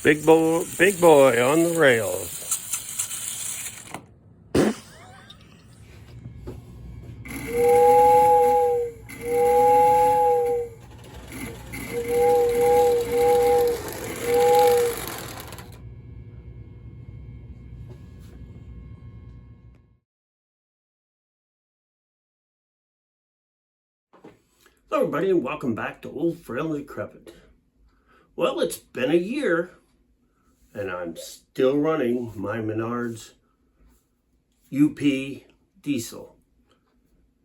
Big boy on the rails. Hello everybody and welcome back to Old Frail and Decrepit. Well, it's been a year and I'm still running my Menards U.P diesel.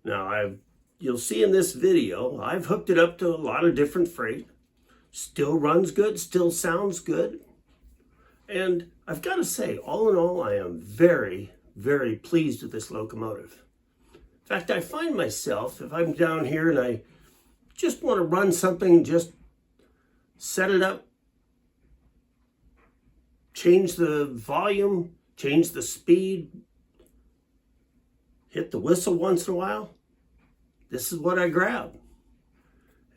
Now you'll see in this video, I've hooked it up to a lot of different freight. Still runs good, still sounds good. And I've got to say, all in all, I am very, very pleased with this locomotive. In fact, I find myself, if I'm down here and I just want to run something, just set it up, change the volume, change the speed, hit the whistle once in a while, this is what I grab.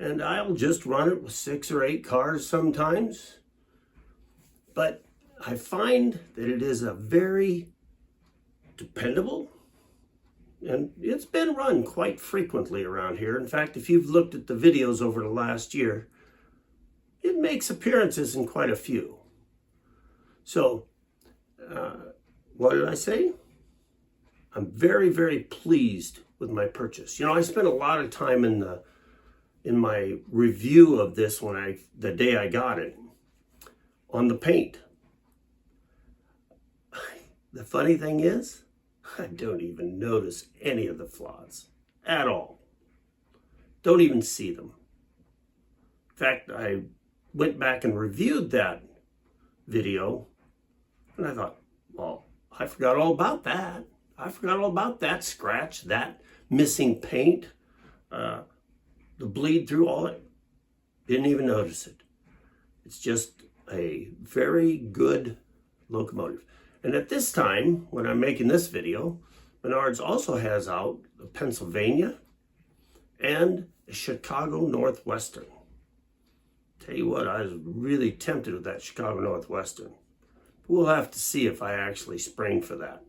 And I'll just run it with 6 or 8 cars sometimes. But I find that it is a very dependable, and it's been run quite frequently around here. In fact, if you've looked at the videos over the last year, it makes appearances in quite a few. So, what did I say? I'm very, very pleased with my purchase. You know, I spent a lot of time in my review of this the day I got it, on the paint. The funny thing is, I don't even notice any of the flaws at all. Don't even see them. In fact, I went back and reviewed that video and I thought, well, I forgot all about that. I forgot all about that scratch, that missing paint, the bleed through, all that. Didn't even notice it. It's just a very good locomotive. And at this time, when I'm making this video, Menards also has out a Pennsylvania and a Chicago Northwestern. Tell you what, I was really tempted with that Chicago Northwestern. We'll have to see if I actually spring for that.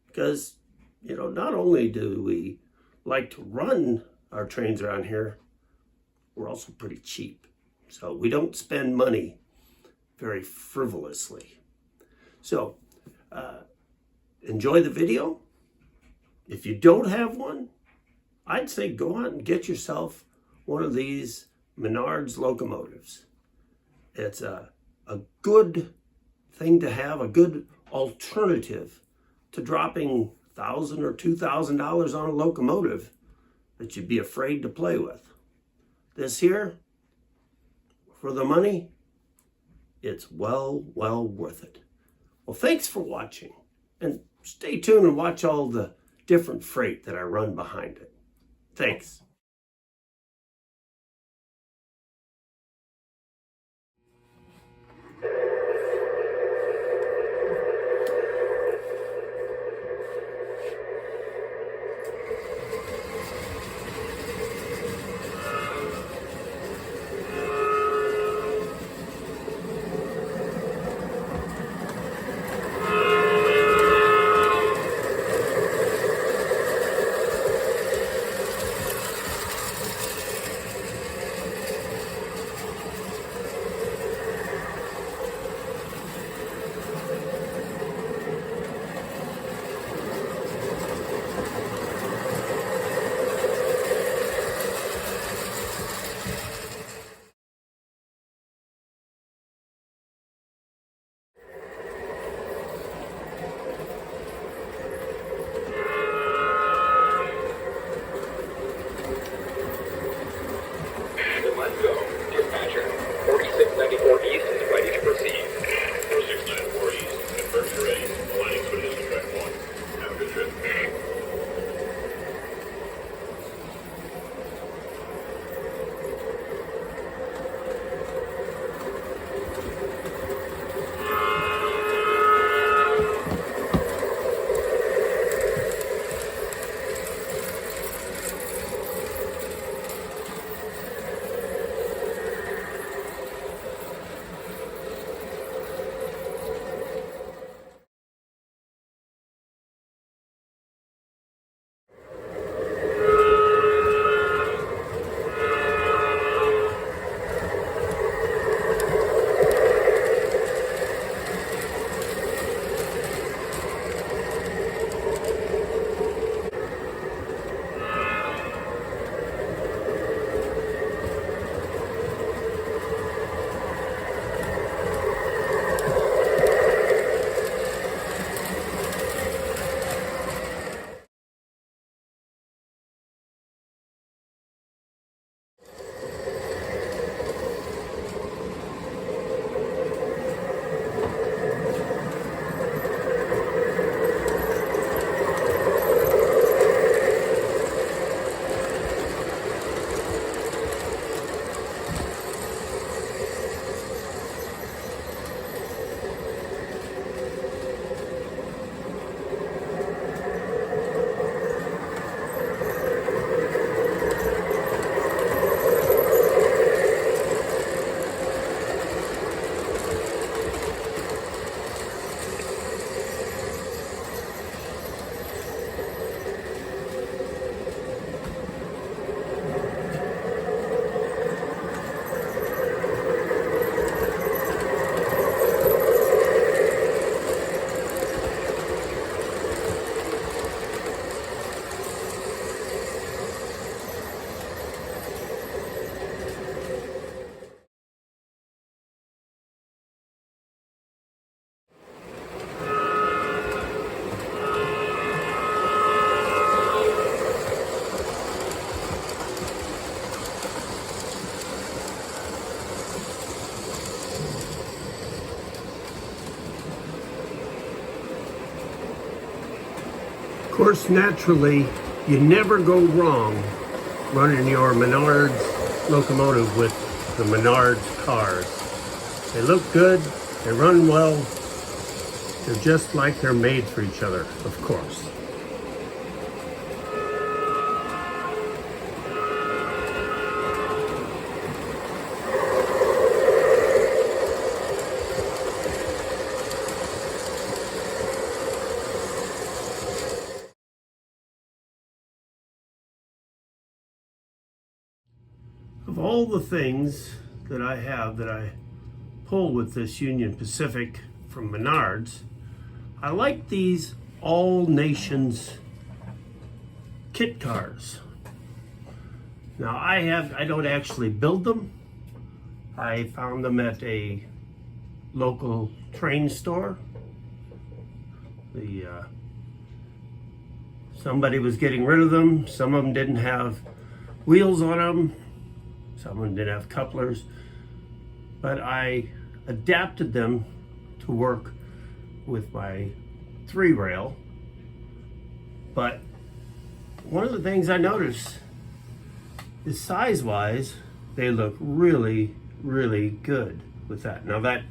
Because, you know, not only do we like to run our trains around here, we're also pretty cheap. So we don't spend money very frivolously. So, enjoy the video. If you don't have one, I'd say go out and get yourself one of these Menards locomotives. It's a good thing to have, a good alternative to dropping $1,000 or $2,000 on a locomotive that you'd be afraid to play with. This here, for the money, it's well worth it. Well, thanks for watching, and stay tuned and watch all the different freight that I run behind it. Thanks. Of course, naturally, you never go wrong running your Menards locomotive with the Menards cars. They look good, they run well, they're just like they're made for each other, of course. Of all the things that I have that I pull with this Union Pacific from Menards, I like these All Nations kit cars. Now I don't actually build them. I found them at a local train store. Somebody was getting rid of them. Some of them didn't have wheels on them. Some of them didn't have couplers, but I adapted them to work with my 3-rail. But one of the things I noticed is size-wise, they look really, really good with that. Now that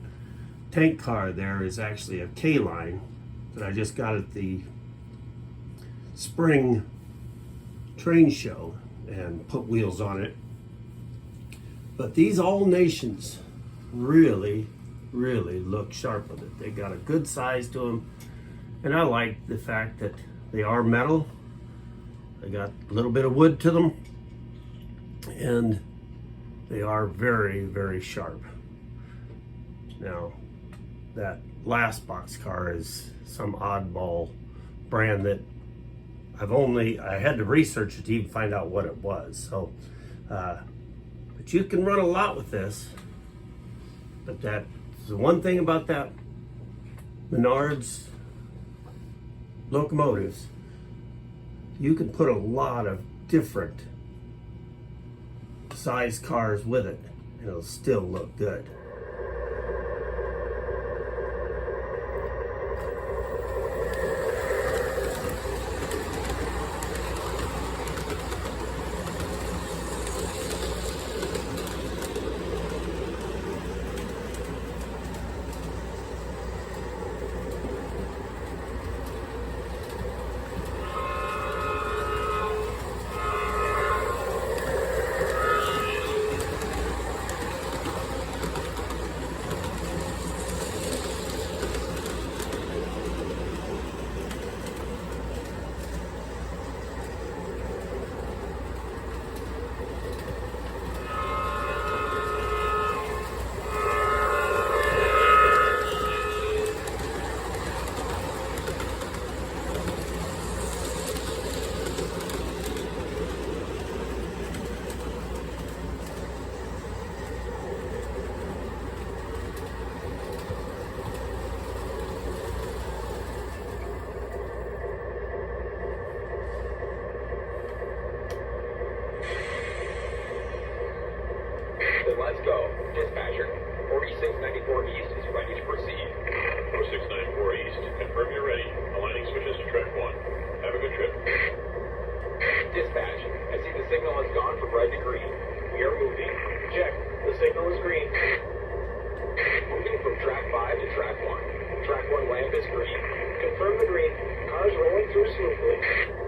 tank car there is actually a K-line that I just got at the spring train show and put wheels on it. But these All Nations really, really look sharp with it. They got a good size to them. And I like the fact that they are metal. They got a little bit of wood to them. And they are very, very sharp. Now, that last boxcar is some oddball brand that I had to research it to even find out what it was. So, but you can run a lot with this. But that's the one thing about that Menards locomotives, you can put a lot of different size cars with it and it'll still look good. Let's go. Dispatcher, 4694 East is ready to proceed. 4694 East, confirm you're ready. Aligning switches to track 1. Have a good trip. Dispatch, I see the signal has gone from red to green. We are moving. Check. The signal is green. Moving from track 5 to track 1. Track 1 lamp is green. Confirm the green. Cars rolling through smoothly.